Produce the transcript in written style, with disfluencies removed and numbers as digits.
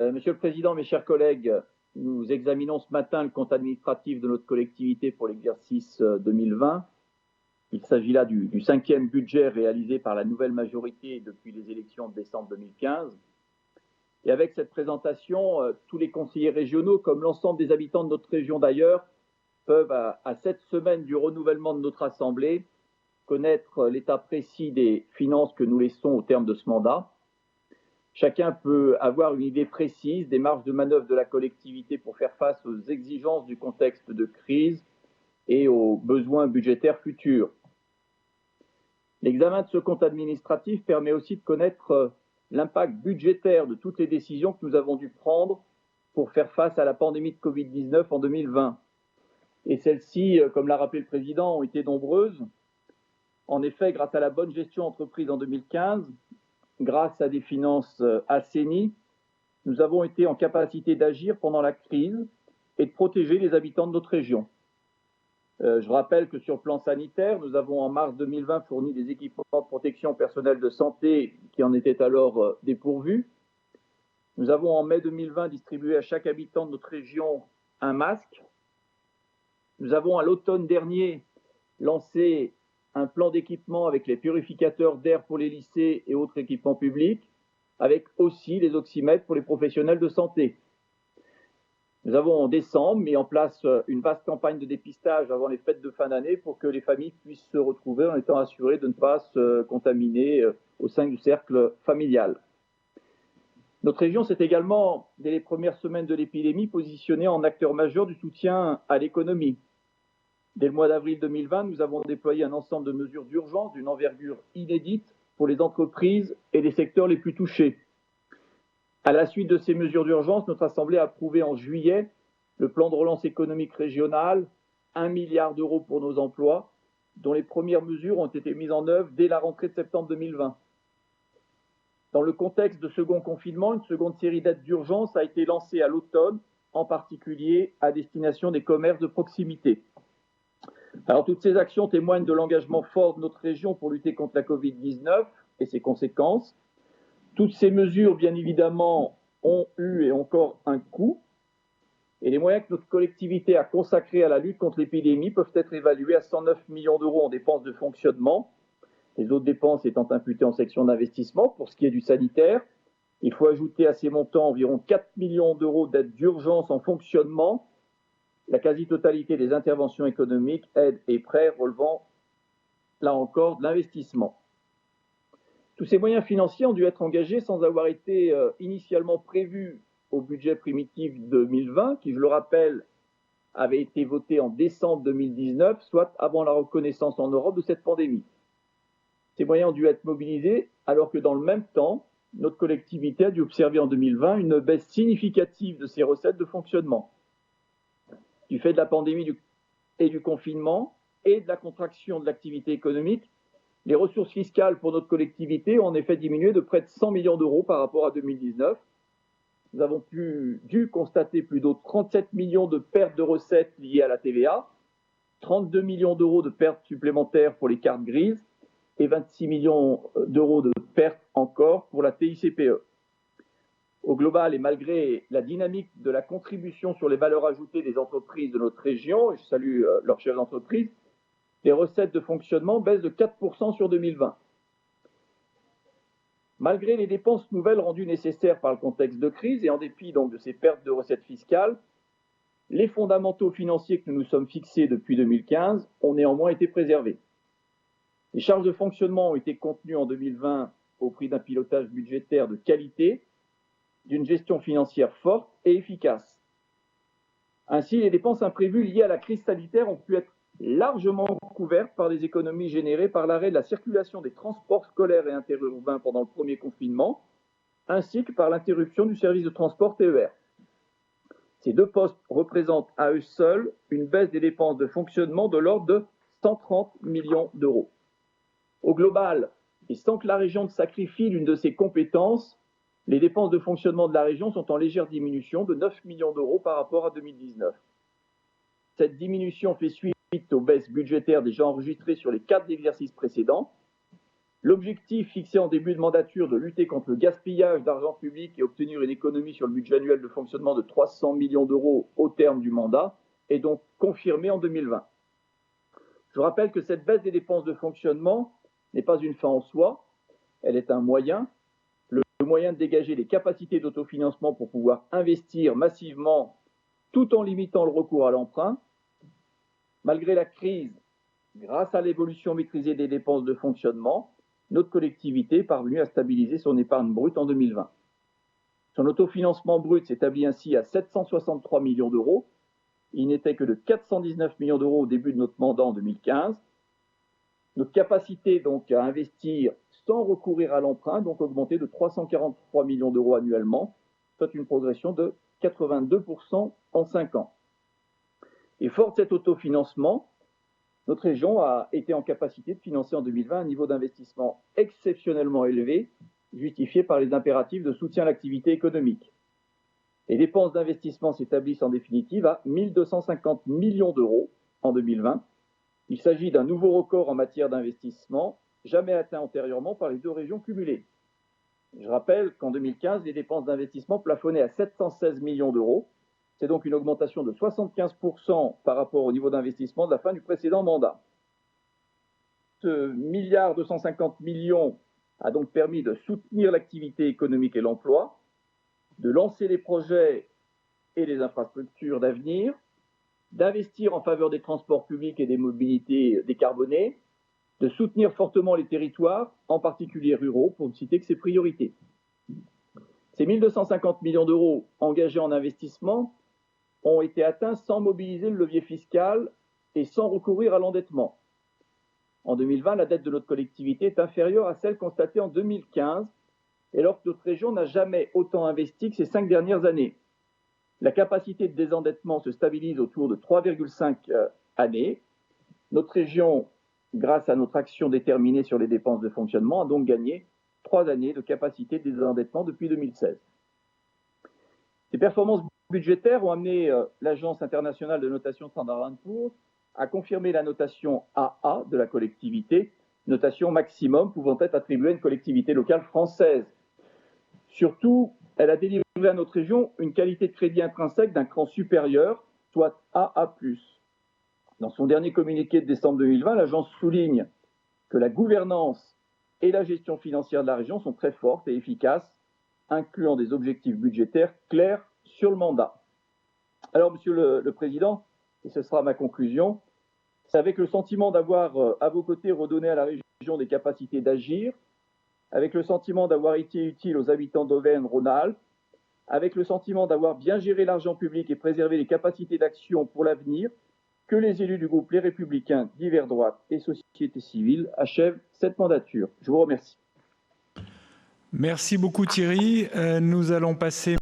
Monsieur le Président, mes chers collègues, nous examinons ce matin le compte administratif de notre collectivité pour l'exercice 2020. Il s'agit là du cinquième budget réalisé par la nouvelle majorité depuis les élections de décembre 2015. Et avec cette présentation, tous les conseillers régionaux, comme l'ensemble des habitants de notre région d'ailleurs, peuvent, à 7 semaines du renouvellement de notre Assemblée, connaître l'état précis des finances que nous laissons au terme de ce mandat. Chacun peut avoir une idée précise des marges de manœuvre de la collectivité pour faire face aux exigences du contexte de crise et aux besoins budgétaires futurs. L'examen de ce compte administratif permet aussi de connaître l'impact budgétaire de toutes les décisions que nous avons dû prendre pour faire face à la pandémie de Covid-19 en 2020. Et celles-ci, comme l'a rappelé le Président, ont été nombreuses. En effet, grâce à la bonne gestion entreprise en 2015, grâce à des finances assainies, nous avons été en capacité d'agir pendant la crise et de protéger les habitants de notre région. Je rappelle que sur le plan sanitaire, nous avons en mars 2020 fourni des équipements de protection personnelle de santé qui en étaient alors dépourvus. Nous avons en mai 2020 distribué à chaque habitant de notre région un masque. Nous avons à l'automne dernier lancé un plan d'équipement avec les purificateurs d'air pour les lycées et autres équipements publics, avec aussi les oxymètres pour les professionnels de santé. Nous avons en décembre mis en place une vaste campagne de dépistage avant les fêtes de fin d'année pour que les familles puissent se retrouver en étant assurées de ne pas se contaminer au sein du cercle familial. Notre région s'est également, dès les premières semaines de l'épidémie, positionnée en acteur majeur du soutien à l'économie. Dès le mois d'avril 2020, nous avons déployé un ensemble de mesures d'urgence d'une envergure inédite pour les entreprises et les secteurs les plus touchés. À la suite de ces mesures d'urgence, notre Assemblée a approuvé en juillet le plan de relance économique régional, 1 milliard d'euros pour nos emplois, dont les premières mesures ont été mises en œuvre dès la rentrée de septembre 2020. Dans le contexte de second confinement, une seconde série d'aides d'urgence a été lancée à l'automne, en particulier à destination des commerces de proximité. Alors, toutes ces actions témoignent de l'engagement fort de notre région pour lutter contre la Covid-19 et ses conséquences. Toutes ces mesures, bien évidemment, ont eu et encore un coût. Et les moyens que notre collectivité a consacrés à la lutte contre l'épidémie peuvent être évalués à 109 millions d'euros en dépenses de fonctionnement, les autres dépenses étant imputées en section d'investissement pour ce qui est du sanitaire. Il faut ajouter à ces montants environ 4 millions d'euros d'aides d'urgence en fonctionnement, la quasi-totalité des interventions économiques, aides et prêts relevant, là encore, de l'investissement. Tous ces moyens financiers ont dû être engagés sans avoir été initialement prévus au budget primitif 2020, qui, je le rappelle, avait été voté en décembre 2019, soit avant la reconnaissance en Europe de cette pandémie. Ces moyens ont dû être mobilisés alors que dans le même temps, notre collectivité a dû observer en 2020 une baisse significative de ses recettes de fonctionnement. Du fait de la pandémie et du confinement et de la contraction de l'activité économique, les ressources fiscales pour notre collectivité ont en effet diminué de près de 100 millions d'euros par rapport à 2019. Nous avons dû constater plus de 37 millions de pertes de recettes liées à la TVA, 32 millions d'euros de pertes supplémentaires pour les cartes grises et 26 millions d'euros de pertes encore pour la TICPE. Au global, et malgré la dynamique de la contribution sur les valeurs ajoutées des entreprises de notre région, et je salue leurs chefs d'entreprise, les recettes de fonctionnement baissent de 4% sur 2020. Malgré les dépenses nouvelles rendues nécessaires par le contexte de crise et en dépit donc de ces pertes de recettes fiscales, les fondamentaux financiers que nous nous sommes fixés depuis 2015 ont néanmoins été préservés. Les charges de fonctionnement ont été contenues en 2020 au prix d'un pilotage budgétaire de qualité, d'une gestion financière forte et efficace. Ainsi, les dépenses imprévues liées à la crise sanitaire ont pu être largement couvertes par des économies générées par l'arrêt de la circulation des transports scolaires et interurbains pendant le premier confinement, ainsi que par l'interruption du service de transport TER. Ces deux postes représentent à eux seuls une baisse des dépenses de fonctionnement de l'ordre de 130 millions d'euros. Au global, et sans que la région ne sacrifie l'une de ses compétences, les dépenses de fonctionnement de la région sont en légère diminution de 9 millions d'euros par rapport à 2019. Cette diminution fait suite aux baisses budgétaires déjà enregistrées sur les 4 exercices précédents. L'objectif fixé en début de mandature de lutter contre le gaspillage d'argent public et obtenir une économie sur le budget annuel de fonctionnement de 300 millions d'euros au terme du mandat est donc confirmé en 2020. Je rappelle que cette baisse des dépenses de fonctionnement n'est pas une fin en soi, elle est un moyen, le moyen de dégager des capacités d'autofinancement pour pouvoir investir massivement tout en limitant le recours à l'emprunt. Malgré la crise, grâce à l'évolution maîtrisée des dépenses de fonctionnement, notre collectivité est parvenue à stabiliser son épargne brute en 2020. Son autofinancement brut s'établit ainsi à 763 millions d'euros. Il n'était que de 419 millions d'euros au début de notre mandat en 2015. Notre capacité donc à investir sans recourir à l'emprunt donc augmenté de 343 millions d'euros annuellement, soit une progression de 82% en 5 ans. Et fort de cet autofinancement, notre région a été en capacité de financer en 2020 un niveau d'investissement exceptionnellement élevé, justifié par les impératifs de soutien à l'activité économique. Les dépenses d'investissement s'établissent en définitive à 1 250 millions d'euros en 2020. Il s'agit d'un nouveau record en matière d'investissement, jamais atteint antérieurement par les deux régions cumulées. Je rappelle qu'en 2015, les dépenses d'investissement plafonnaient à 716 millions d'euros. C'est donc une augmentation de 75% par rapport au niveau d'investissement de la fin du précédent mandat. Ce 1,250 milliard a donc permis de soutenir l'activité économique et l'emploi, de lancer les projets et les infrastructures d'avenir, d'investir en faveur des transports publics et des mobilités décarbonées, de soutenir fortement les territoires, en particulier ruraux, pour ne citer que ses priorités. Ces 1 250 millions d'euros engagés en investissement ont été atteints sans mobiliser le levier fiscal et sans recourir à l'endettement. En 2020, la dette de notre collectivité est inférieure à celle constatée en 2015, et alors que notre région n'a jamais autant investi que ces 5 dernières années. La capacité de désendettement se stabilise autour de 3,5 années. Notre région, grâce à notre action déterminée sur les dépenses de fonctionnement, a donc gagné 3 années de capacité de désendettement depuis 2016. Ces performances budgétaires ont amené l'Agence internationale de notation Standard & Poor's à confirmer la notation AA de la collectivité, notation maximum pouvant être attribuée à une collectivité locale française. Surtout, elle a délivré à notre région une qualité de crédit intrinsèque d'un cran supérieur, soit AA+. Dans son dernier communiqué de décembre 2020, l'agence souligne que la gouvernance et la gestion financière de la région sont très fortes et efficaces, incluant des objectifs budgétaires clairs sur le mandat. Alors, Monsieur le Président, et ce sera ma conclusion, c'est avec le sentiment d'avoir à vos côtés redonné à la région des capacités d'agir, avec le sentiment d'avoir été utile aux habitants d'Auvergne-Rhône-Alpes, avec le sentiment d'avoir bien géré l'argent public et préservé les capacités d'action pour l'avenir, que les élus du groupe Les Républicains, Divers Droite et Société Civile achèvent cette mandature. Je vous remercie. Merci beaucoup Thierry. Nous allons passer